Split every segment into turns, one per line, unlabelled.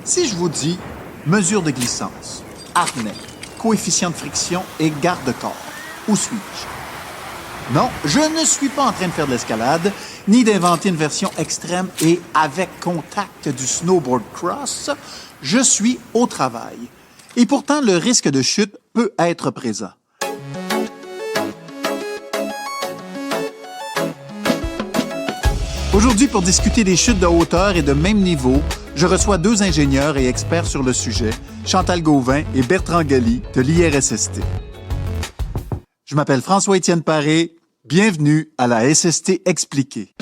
Si je vous dis mesure de glissance, harnais, coefficient de friction et garde-corps, où suis-je? Non, je ne suis pas en train de faire de l'escalade, ni d'inventer une version extrême et avec contact du snowboard cross. Je suis au travail. Et pourtant, le risque de chute peut être présent. Aujourd'hui, pour discuter des chutes de hauteur et de même niveau, je reçois deux ingénieurs et experts sur le sujet, Chantal Gauvin et Bertrand Galli de l'IRSST. Je m'appelle François-Étienne Paré. Bienvenue à la SST expliquée.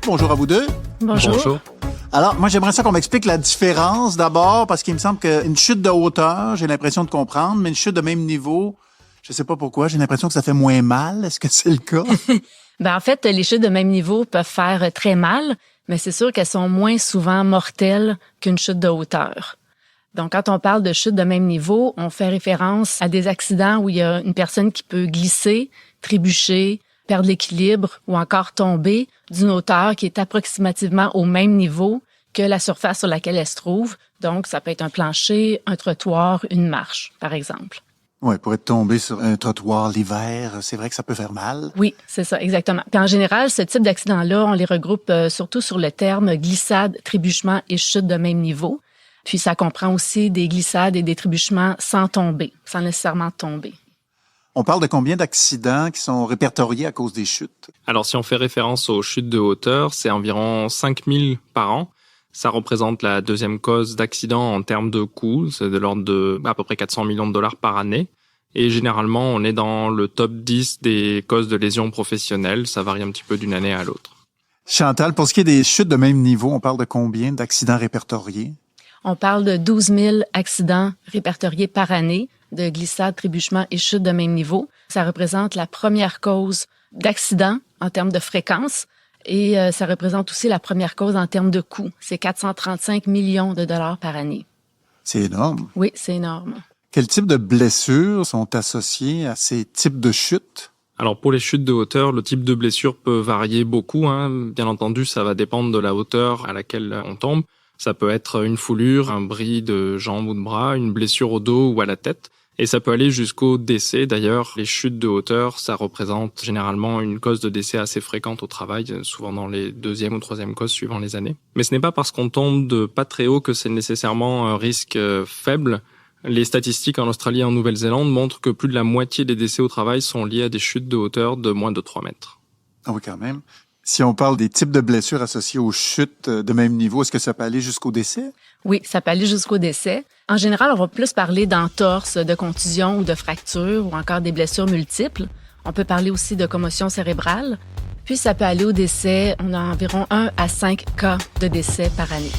Bonjour à vous deux.
Bonjour.
Bonjour.
Alors, moi, j'aimerais ça qu'on m'explique la différence d'abord, parce qu'il me semble qu'une chute de hauteur, j'ai l'impression de comprendre, mais une chute de même niveau, je sais pas pourquoi, j'ai l'impression que ça fait moins mal. Est-ce que c'est le cas?
En fait, les chutes de même niveau peuvent faire très mal, mais c'est sûr qu'elles sont moins souvent mortelles qu'une chute de hauteur. Donc, quand on parle de chute de même niveau, on fait référence à des accidents où il y a une personne qui peut glisser, trébucher, perdre l'équilibre ou encore tomber d'une hauteur qui est approximativement au même niveau que la surface sur laquelle elle se trouve. Donc, ça peut être un plancher, un trottoir, une marche, par exemple.
Oui, pour être tombé sur un trottoir l'hiver, c'est vrai que ça peut faire mal.
Oui, c'est ça, exactement. Puis en général, ce type d'accident-là, on les regroupe surtout sur le terme glissade, trébuchement et chute de même niveau. Puis ça comprend aussi des glissades et des trébuchements sans tomber, sans nécessairement tomber.
On parle de combien d'accidents qui sont répertoriés à cause des chutes?
Alors, si on fait référence aux chutes de hauteur, c'est environ 5000 par an. Ça représente la deuxième cause d'accident en termes de coûts. C'est de l'ordre de à peu près 400 millions de dollars par année. Et généralement, on est dans le top 10 des causes de lésions professionnelles. Ça varie un petit peu d'une année à l'autre.
Chantal, pour ce qui est des chutes de même niveau, on parle de combien d'accidents répertoriés?
On parle de 12 000 accidents répertoriés par année de glissade, trébuchement et chute de même niveau. Ça représente la première cause d'accident en termes de fréquence et ça représente aussi la première cause en termes de coût. C'est 435 millions de dollars par année.
C'est énorme.
Oui, c'est énorme.
Quel type de blessures sont associées à ces types de chutes?
Alors, pour les chutes de hauteur, le type de blessure peut varier beaucoup. Bien entendu, ça va dépendre de la hauteur à laquelle on tombe. Ça peut être une foulure, un bris de jambe ou de bras, une blessure au dos ou à la tête. Et ça peut aller jusqu'au décès. D'ailleurs, les chutes de hauteur, ça représente généralement une cause de décès assez fréquente au travail, souvent dans les deuxième ou troisième causes suivant les années. Mais ce n'est pas parce qu'on tombe de pas très haut que c'est nécessairement un risque faible. Les statistiques en Australie et en Nouvelle-Zélande montrent que plus de la moitié des décès au travail sont liés à des chutes de hauteur de moins de 3 mètres.
Ah oui, quand même. Si on parle des types de blessures associées aux chutes de même niveau, est-ce que ça peut aller jusqu'au décès?
Oui, ça peut aller jusqu'au décès. En général, on va plus parler d'entorse, de contusion ou de fracture ou encore des blessures multiples. On peut parler aussi de commotion cérébrale. Puis ça peut aller au décès. On a environ 1 à 5 cas de décès par année.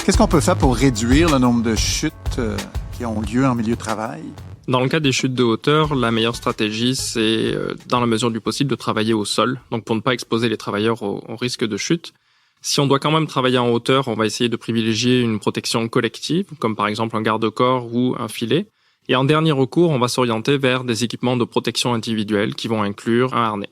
Qu'est-ce qu'on peut faire pour réduire le nombre de chutes qui ont lieu en milieu de travail?
Dans le cas des chutes de hauteur, la meilleure stratégie, c'est, dans la mesure du possible, de travailler au sol. Donc, pour ne pas exposer les travailleurs au risque de chute. Si on doit quand même travailler en hauteur, on va essayer de privilégier une protection collective, comme par exemple un garde-corps ou un filet. Et en dernier recours, on va s'orienter vers des équipements de protection individuelle qui vont inclure un harnais.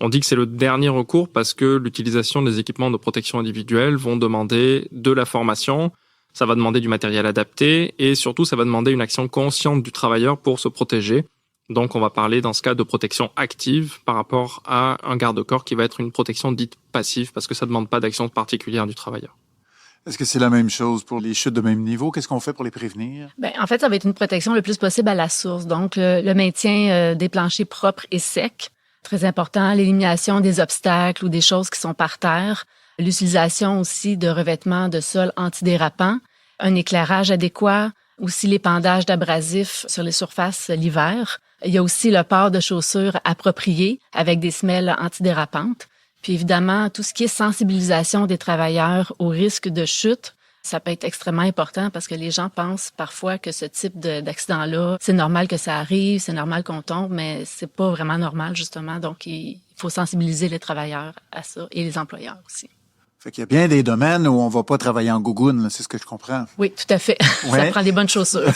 On dit que c'est le dernier recours parce que l'utilisation des équipements de protection individuelle vont demander de la formation, ça va demander du matériel adapté et surtout ça va demander une action consciente du travailleur pour se protéger. Donc on va parler dans ce cas de protection active par rapport à un garde-corps qui va être une protection dite passive parce que ça ne demande pas d'action particulière du travailleur.
Est-ce que c'est la même chose pour les chutes de même niveau? Qu'est-ce qu'on fait pour les prévenir?
En fait, ça va être une protection le plus possible à la source. Donc, le maintien des planchers propres et secs, très important, l'élimination des obstacles ou des choses qui sont par terre, l'utilisation aussi de revêtements de sol antidérapants, un éclairage adéquat, aussi l'épandage d'abrasifs sur les surfaces l'hiver. Il y a aussi le port de chaussures appropriées avec des semelles antidérapantes. Puis évidemment, tout ce qui est sensibilisation des travailleurs au risque de chute, ça peut être extrêmement important parce que les gens pensent parfois que ce type d'accident-là, c'est normal que ça arrive, c'est normal qu'on tombe, mais c'est pas vraiment normal justement. Donc, il faut sensibiliser les travailleurs à ça et les employeurs aussi.
Fait qu'il y a bien des domaines où on va pas travailler en gougoune, là, c'est ce que je comprends.
Oui, tout à fait.
Ouais.
Ça prend des bonnes chaussures.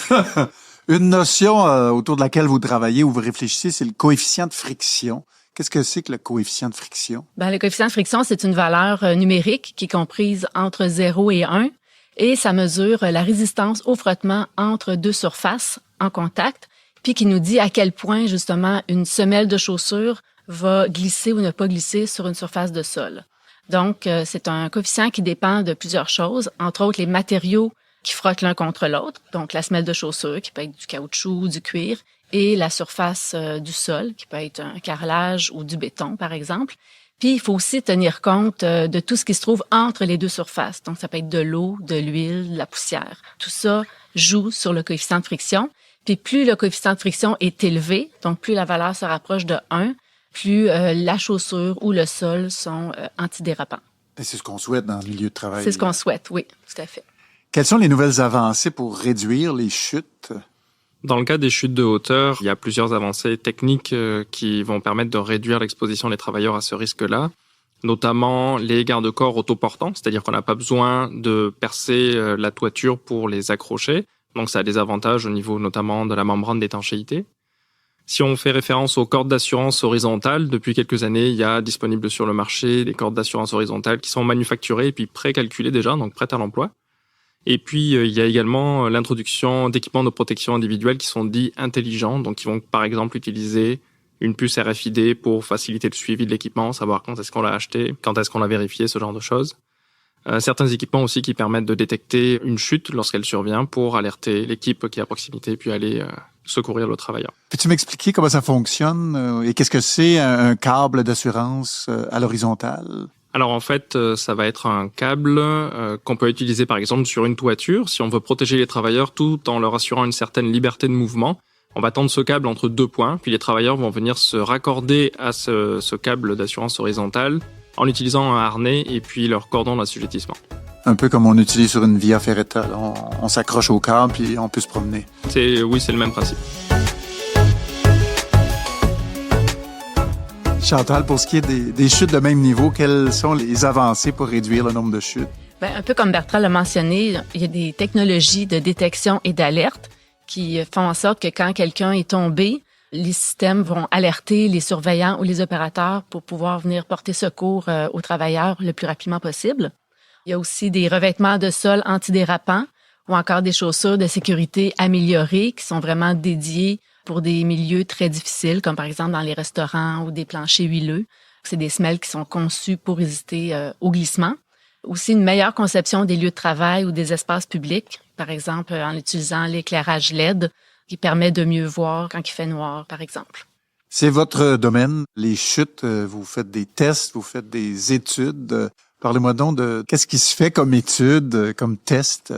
Une notion autour de laquelle vous travaillez ou vous réfléchissez, c'est le coefficient de friction. Qu'est-ce que c'est que le coefficient de friction?
Le coefficient de friction, c'est une valeur numérique qui est comprise entre 0 et 1 et ça mesure la résistance au frottement entre deux surfaces en contact, puis qui nous dit à quel point, justement, une semelle de chaussure va glisser ou ne pas glisser sur une surface de sol. Donc, c'est un coefficient qui dépend de plusieurs choses, entre autres les matériaux qui frottent l'un contre l'autre, donc la semelle de chaussure qui peut être du caoutchouc, du cuir, et la surface du sol qui peut être un carrelage ou du béton, par exemple. Puis, il faut aussi tenir compte de tout ce qui se trouve entre les deux surfaces. Donc, ça peut être de l'eau, de l'huile, de la poussière. Tout ça joue sur le coefficient de friction. Puis, plus le coefficient de friction est élevé, donc plus la valeur se rapproche de 1, plus la chaussure ou le sol sont antidérapants.
Et c'est ce qu'on souhaite dans le milieu de travail.
C'est ce qu'on souhaite, oui, tout à fait.
Quelles sont les nouvelles avancées pour réduire les chutes?
Dans le cas des chutes de hauteur, il y a plusieurs avancées techniques qui vont permettre de réduire l'exposition des travailleurs à ce risque-là, notamment les garde-corps autoportants, c'est-à-dire qu'on n'a pas besoin de percer la toiture pour les accrocher. Donc ça a des avantages au niveau notamment de la membrane d'étanchéité. Si on fait référence aux cordes d'assurance horizontales, depuis quelques années, il y a disponible sur le marché des cordes d'assurance horizontales qui sont manufacturées et puis pré-calculées déjà, donc prêtes à l'emploi. Et puis, il y a également l'introduction d'équipements de protection individuelle qui sont dits intelligents, donc qui vont par exemple utiliser une puce RFID pour faciliter le suivi de l'équipement, savoir quand est-ce qu'on l'a acheté, quand est-ce qu'on l'a vérifié, ce genre de choses. Certains équipements aussi qui permettent de détecter une chute lorsqu'elle survient pour alerter l'équipe qui est à proximité puis aller secourir le travailleur.
Peux-tu m'expliquer comment ça fonctionne et qu'est-ce que c'est un câble d'assurance à l'horizontale?
Alors en fait, ça va être un câble qu'on peut utiliser par exemple sur une toiture. Si on veut protéger les travailleurs tout en leur assurant une certaine liberté de mouvement, on va tendre ce câble entre deux points, puis les travailleurs vont venir se raccorder à ce câble d'assurance horizontale en utilisant un harnais et puis leur cordon d'assujettissement.
Un peu comme on utilise sur une via ferrata. Là. On s'accroche au câble puis on peut se promener.
Oui, c'est le même principe.
Chantal, pour ce qui est des chutes de même niveau, quelles sont les avancées pour réduire le nombre de chutes?
Un peu comme Bertrand l'a mentionné, il y a des technologies de détection et d'alerte qui font en sorte que quand quelqu'un est tombé, les systèmes vont alerter les surveillants ou les opérateurs pour pouvoir venir porter secours aux travailleurs le plus rapidement possible. Il y a aussi des revêtements de sol antidérapants ou encore des chaussures de sécurité améliorées qui sont vraiment dédiées pour des milieux très difficiles, comme par exemple dans les restaurants ou des planchers huileux. C'est des semelles qui sont conçues pour résister au glissement. Aussi une meilleure conception des lieux de travail ou des espaces publics, par exemple en utilisant l'éclairage LED qui permet de mieux voir quand il fait noir, par exemple.
C'est votre domaine, les chutes. Vous faites des tests, vous faites des études. Parlez-moi donc de qu'est-ce qui se fait comme étude, comme test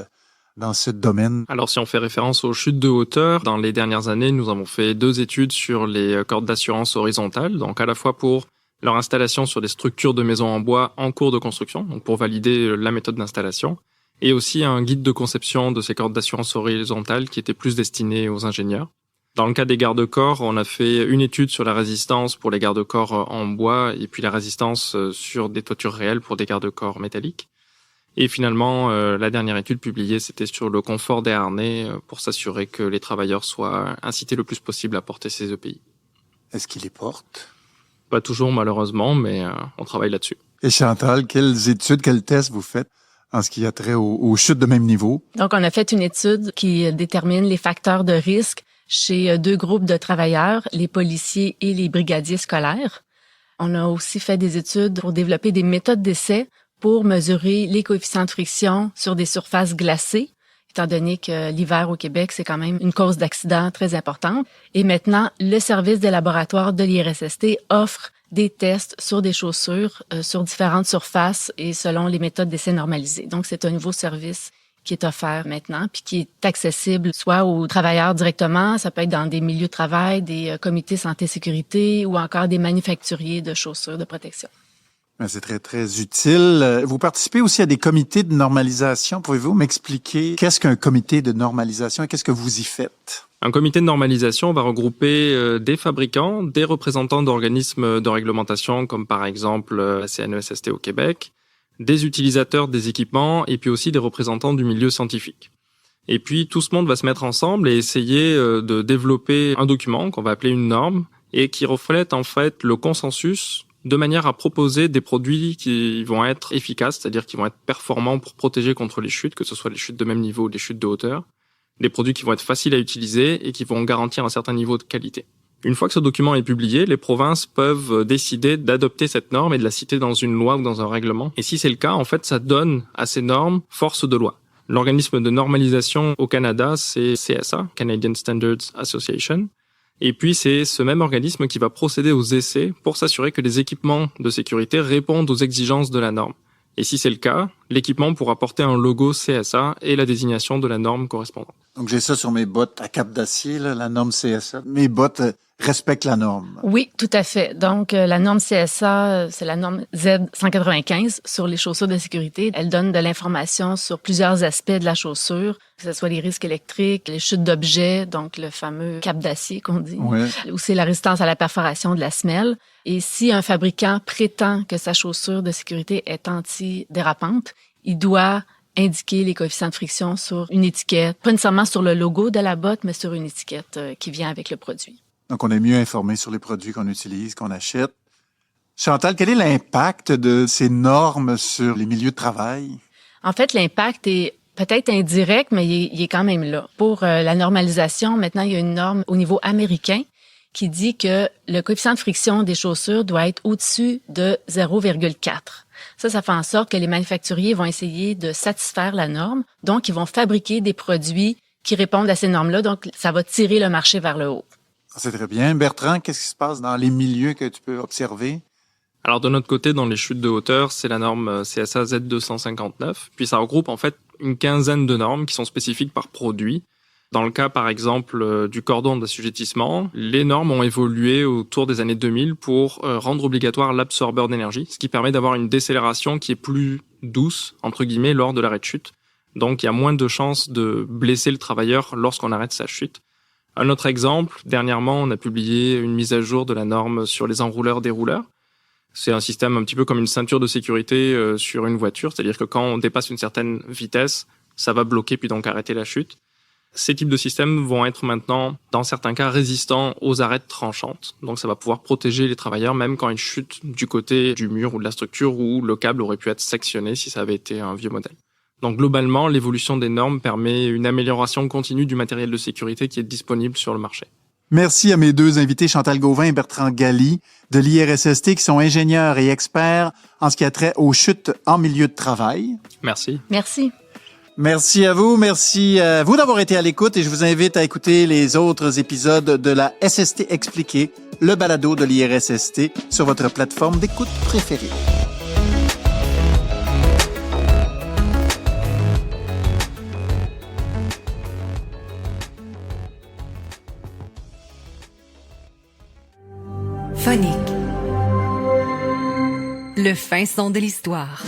dans ce domaine.
Alors, si on fait référence aux chutes de hauteur, dans les dernières années, nous avons fait 2 études sur les cordes d'assurance horizontales, donc à la fois pour leur installation sur des structures de maisons en bois en cours de construction, donc pour valider la méthode d'installation, et aussi un guide de conception de ces cordes d'assurance horizontales qui était plus destiné aux ingénieurs. Dans le cas des garde-corps, on a fait une étude sur la résistance pour les garde-corps en bois et puis la résistance sur des toitures réelles pour des garde-corps métalliques. Et finalement, la dernière étude publiée, c'était sur le confort des harnais pour s'assurer que les travailleurs soient incités le plus possible à porter ces EPI.
Est-ce qu'ils les portent?
Pas toujours, malheureusement, mais on travaille là-dessus.
Et Chantal, quelles études, quels tests vous faites en ce qui a trait aux chutes de même niveau?
Donc, on a fait une étude qui détermine les facteurs de risque chez 2 groupes de travailleurs, les policiers et les brigadiers scolaires. On a aussi fait des études pour développer des méthodes d'essai pour mesurer les coefficients de friction sur des surfaces glacées, étant donné que l'hiver au Québec, c'est quand même une cause d'accident très importante. Et maintenant, le service des laboratoires de l'IRSST offre des tests sur des chaussures, sur différentes surfaces et selon les méthodes d'essai normalisées. Donc, c'est un nouveau service qui est offert maintenant, puis qui est accessible soit aux travailleurs directement, ça peut être dans des milieux de travail, des comités santé-sécurité ou encore des manufacturiers de chaussures de protection.
C'est très, très utile. Vous participez aussi à des comités de normalisation. Pouvez-vous m'expliquer qu'est-ce qu'un comité de normalisation et qu'est-ce que vous y faites?
Un comité de normalisation va regrouper des fabricants, des représentants d'organismes de réglementation comme par exemple la CNESST au Québec, des utilisateurs des équipements et puis aussi des représentants du milieu scientifique. Et puis, tout ce monde va se mettre ensemble et essayer de développer un document qu'on va appeler une norme et qui reflète en fait le consensus de manière à proposer des produits qui vont être efficaces, c'est-à-dire qui vont être performants pour protéger contre les chutes, que ce soit les chutes de même niveau ou les chutes de hauteur, des produits qui vont être faciles à utiliser et qui vont garantir un certain niveau de qualité. Une fois que ce document est publié, les provinces peuvent décider d'adopter cette norme et de la citer dans une loi ou dans un règlement. Et si c'est le cas, en fait, ça donne à ces normes force de loi. L'organisme de normalisation au Canada, c'est CSA, Canadian Standards Association. Et puis, c'est ce même organisme qui va procéder aux essais pour s'assurer que les équipements de sécurité répondent aux exigences de la norme. Et si c'est le cas, l'équipement pourra porter un logo CSA et la désignation de la norme correspondante.
Donc, j'ai ça sur mes bottes à cap d'acier, là, la norme CSA. Mes bottes respectent la norme.
Oui, tout à fait. Donc, la norme CSA, c'est la norme Z195 sur les chaussures de sécurité. Elle donne de l'information sur plusieurs aspects de la chaussure, que ce soit les risques électriques, les chutes d'objets, donc le fameux cap d'acier qu'on dit, ou c'est la résistance à la perforation de la semelle. Et si un fabricant prétend que sa chaussure de sécurité est antidérapante, il doit indiquer les coefficients de friction sur une étiquette, pas nécessairement sur le logo de la botte, mais sur une étiquette qui vient avec le produit.
Donc, on est mieux informé sur les produits qu'on utilise, qu'on achète. Chantal, quel est l'impact de ces normes sur les milieux de travail?
En fait, l'impact est peut-être indirect, mais il est quand même là. Pour la normalisation, maintenant, il y a une norme au niveau américain qui dit que le coefficient de friction des chaussures doit être au-dessus de 0,4. Ça fait en sorte que les manufacturiers vont essayer de satisfaire la norme. Donc, ils vont fabriquer des produits qui répondent à ces normes-là. Donc, ça va tirer le marché vers le haut.
C'est très bien. Bertrand, qu'est-ce qui se passe dans les milieux que tu peux observer?
Alors, de notre côté, dans les chutes de hauteur, c'est la norme CSA Z259. Puis, ça regroupe en fait une quinzaine de normes qui sont spécifiques par produit. Dans le cas, par exemple, du cordon d'assujettissement, les normes ont évolué autour des années 2000 pour rendre obligatoire l'absorbeur d'énergie, ce qui permet d'avoir une décélération qui est plus douce, entre guillemets, lors de l'arrêt de chute. Donc, il y a moins de chances de blesser le travailleur lorsqu'on arrête sa chute. Un autre exemple, dernièrement, on a publié une mise à jour de la norme sur les enrouleurs-dérouleurs. C'est un système un petit peu comme une ceinture de sécurité sur une voiture, c'est-à-dire que quand on dépasse une certaine vitesse, ça va bloquer puis donc arrêter la chute. Ces types de systèmes vont être maintenant, dans certains cas, résistants aux arêtes tranchantes. Donc ça va pouvoir protéger les travailleurs même quand ils chutent du côté du mur ou de la structure où le câble aurait pu être sectionné si ça avait été un vieux modèle. Donc globalement, l'évolution des normes permet une amélioration continue du matériel de sécurité qui est disponible sur le marché.
Merci à mes deux invités, Chantal Gauvin et Bertrand Galli, de l'IRSST, qui sont ingénieurs et experts en ce qui a trait aux chutes en milieu de travail.
Merci.
Merci.
Merci à vous d'avoir été à l'écoute et je vous invite à écouter les autres épisodes de la SST Expliquée, le balado de l'IRSST, sur votre plateforme d'écoute préférée.
Phonique. Le fin son de l'histoire.